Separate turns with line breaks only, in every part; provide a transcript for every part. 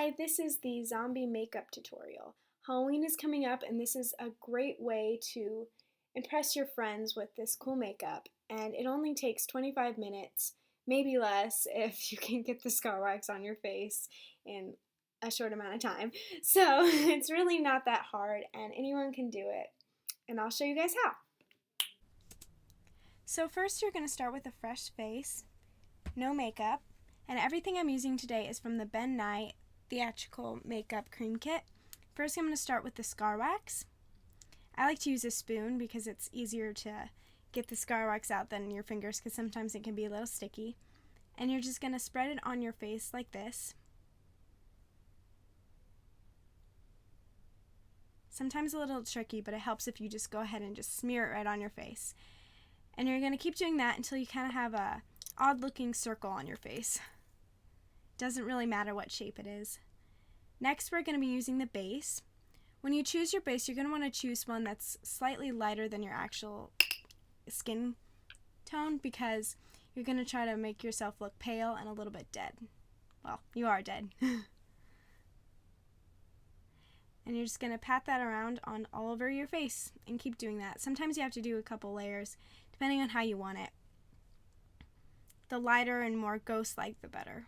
Hi, this is the zombie makeup tutorial. Halloween is coming up and this is a great way to impress your friends with this cool makeup, and it only takes 25 minutes, maybe less if you can get the scar wax on your face in a short amount of time. So it's really not that hard and anyone can do it, and I'll show you guys how. So first you're going to start with a fresh face, no makeup, and everything I'm using today is from the Ben Nye Theatrical Makeup Cream Kit. First I'm going to start with the scar wax. I like to use a spoon because it's easier to get the scar wax out than your fingers because sometimes it can be a little sticky. And you're just going to spread it on your face like this. Sometimes a little tricky, but it helps if you just go ahead and just smear it right on your face. And you're going to keep doing that until you kind of have a odd looking circle on your face. Doesn't really matter what shape it is. Next, we're going to be using the base. When you choose your base, you're going to want to choose one that's slightly lighter than your actual skin tone because you're going to try to make yourself look pale and a little bit dead. Well, you are dead. And you're just going to pat that around on all over your face and keep doing that. Sometimes you have to do a couple layers depending on how you want it. The lighter and more ghost-like, the better.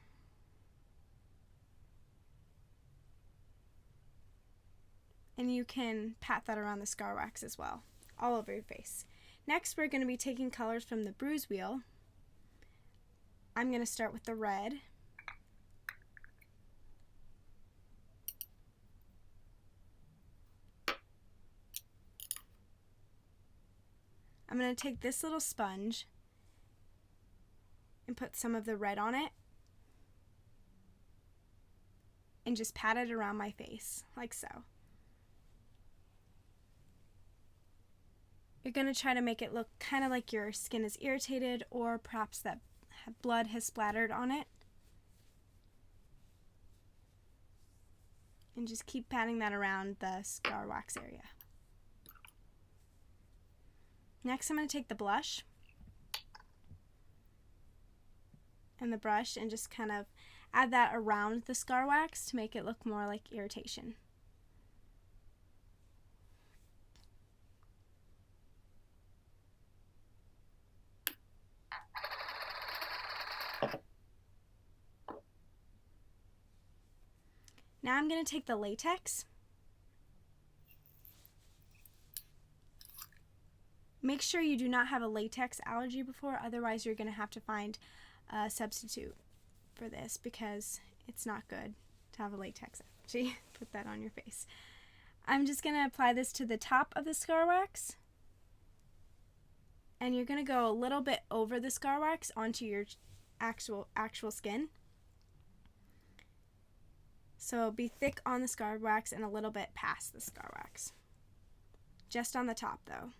And you can pat that around the scar wax as well, all over your face. Next, we're going to be taking colors from the bruise wheel. I'm going to start with the red. I'm going to take this little sponge and put some of the red on it and just pat it around my face, like so. You're going to try to make it look kind of like your skin is irritated or perhaps that blood has splattered on it. And just keep patting that around the scar wax area. Next, I'm going to take the blush and the brush and just kind of add that around the scar wax to make it look more like irritation. Now I'm going to take the latex. Make sure you do not have a latex allergy before, otherwise you're going to have to find a substitute for this because it's not good to have a latex allergy. Put that on your face. I'm just going to apply this to the top of the scar wax, and you're going to go a little bit over the scar wax onto your actual skin. So it'll be thick on the scar wax and a little bit past the scar wax. Just on the top though.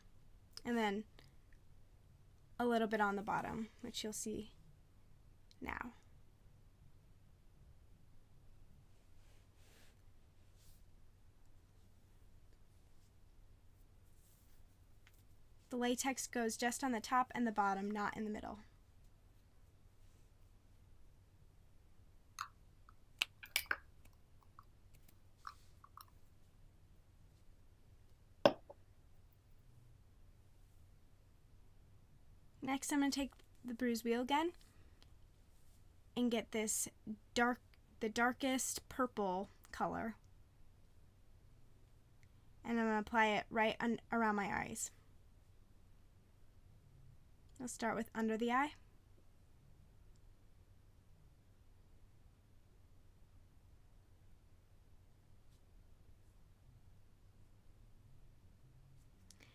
And then a little bit on the bottom, which you'll see now. The latex goes just on the top and the bottom, not in the middle. Next, I'm going to take the bruise wheel again and get this the darkest purple color. And I'm going to apply it right around my eyes. I'll start with under the eye.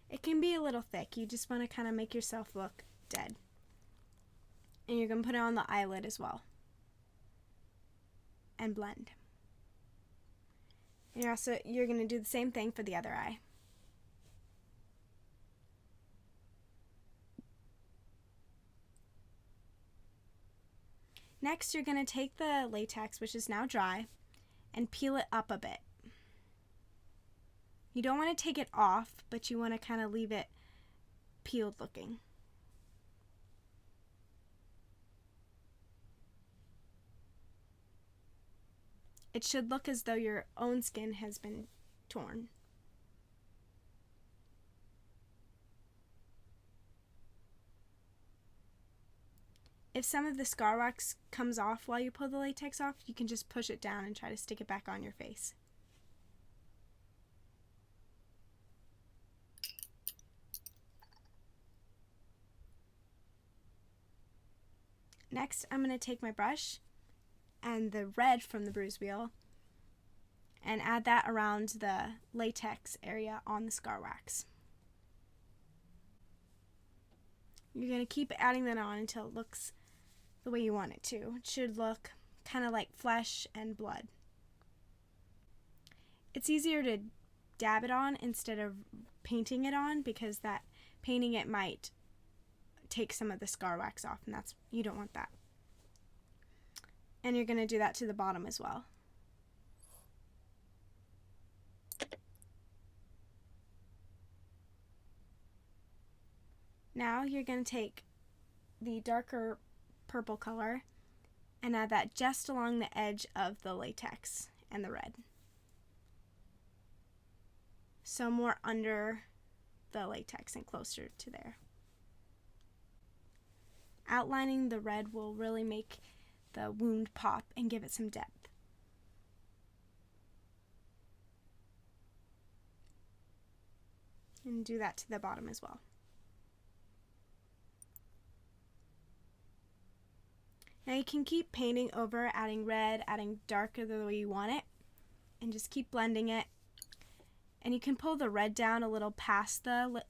It can be a little thick. You just want to kind of make yourself look dead. And you're going to put it on the eyelid as well. And blend. And you're going to do the same thing for the other eye. Next, you're going to take the latex, which is now dry, and peel it up a bit. You don't want to take it off, but you want to kind of leave it peeled looking. it should look as though your own skin has been torn. If some of the scar wax comes off while you pull the latex off, you can just push it down and try to stick it back on your face. Next, I'm going to take my brush and the red from the bruise wheel and add that around the latex area on the scar wax. You're going to keep adding that on until it looks the way you want it to. It should look kind of like flesh and blood. It's easier to dab it on instead of painting it on, because that painting it might take some of the scar wax off, and you don't want that. And you're going to do that to the bottom as well. Now you're going to take the darker purple color and add that just along the edge of the latex and the red. So more under the latex and closer to there. Outlining the red will really make the wound pop and give it some depth. And do that to the bottom as well. Now you can keep painting over, adding red, adding darker the way you want it, and just keep blending it. And you can pull the red down a little past the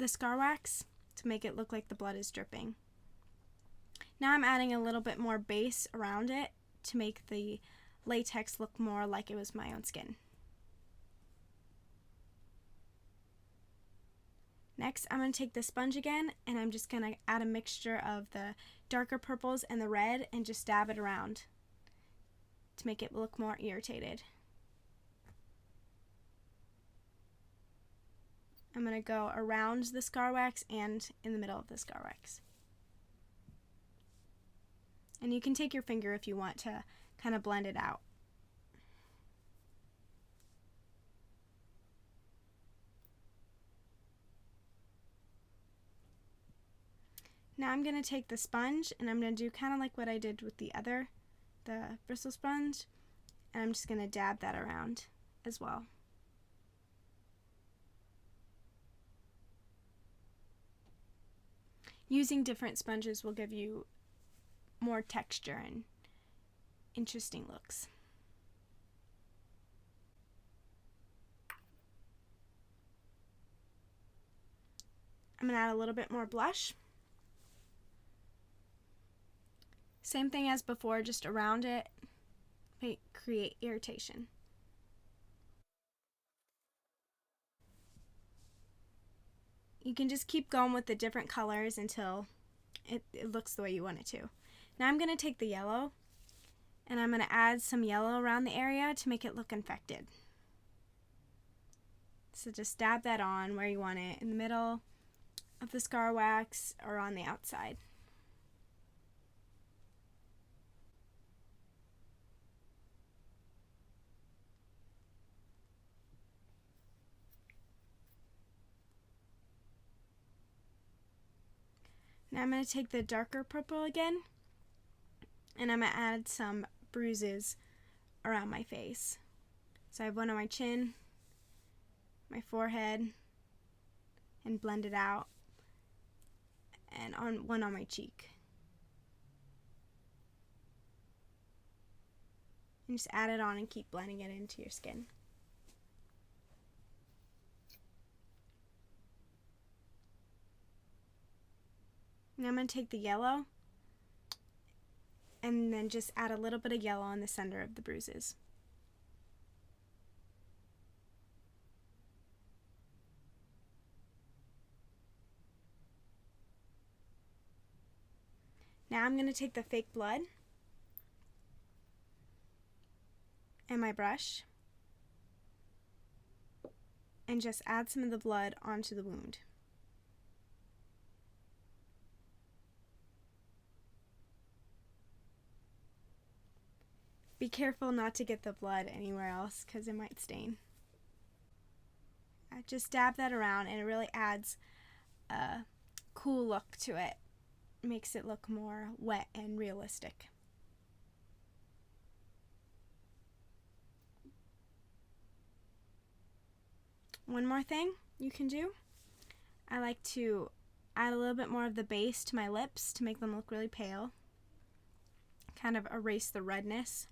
scar wax to make it look like the blood is dripping. Now I'm adding a little bit more base around it to make the latex look more like it was my own skin. Next, I'm going to take the sponge again, and I'm just going to add a mixture of the darker purples and the red and just dab it around to make it look more irritated. I'm going to go around the scar wax and in the middle of the scar wax. And you can take your finger if you want to kind of blend it out. Now I'm going to take the sponge and I'm going to do kind of like what I did with the bristle sponge, and I'm just going to dab that around as well. Using different sponges will give you more texture and interesting looks. I'm going to add a little bit more blush. Same thing as before, just around it, create irritation. You can just keep going with the different colors until it looks the way you want it to. Now I'm going to take the yellow and I'm going to add some yellow around the area to make it look infected. So just dab that on where you want it, in the middle of the scar wax or on the outside. Now I'm going to take the darker purple again, and I'm going to add some bruises around my face. So I have one on my chin, my forehead, and blend it out, and one on my cheek. And just add it on and keep blending it into your skin. Now I'm going to take the yellow and then just add a little bit of yellow in the center of the bruises. Now I'm going to take the fake blood and my brush and just add some of the blood onto the wound. Be careful not to get the blood anywhere else because it might stain. Just dab that around and it really adds a cool look to it. Makes it look more wet and realistic. One more thing you can do. I like to add a little bit more of the base to my lips to make them look really pale. Kind of erase the redness.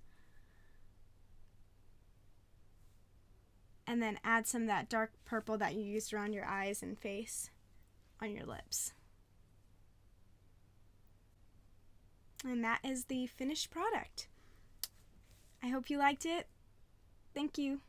And then add some of that dark purple that you used around your eyes and face on your lips. And that is the finished product. I hope you liked it. Thank you.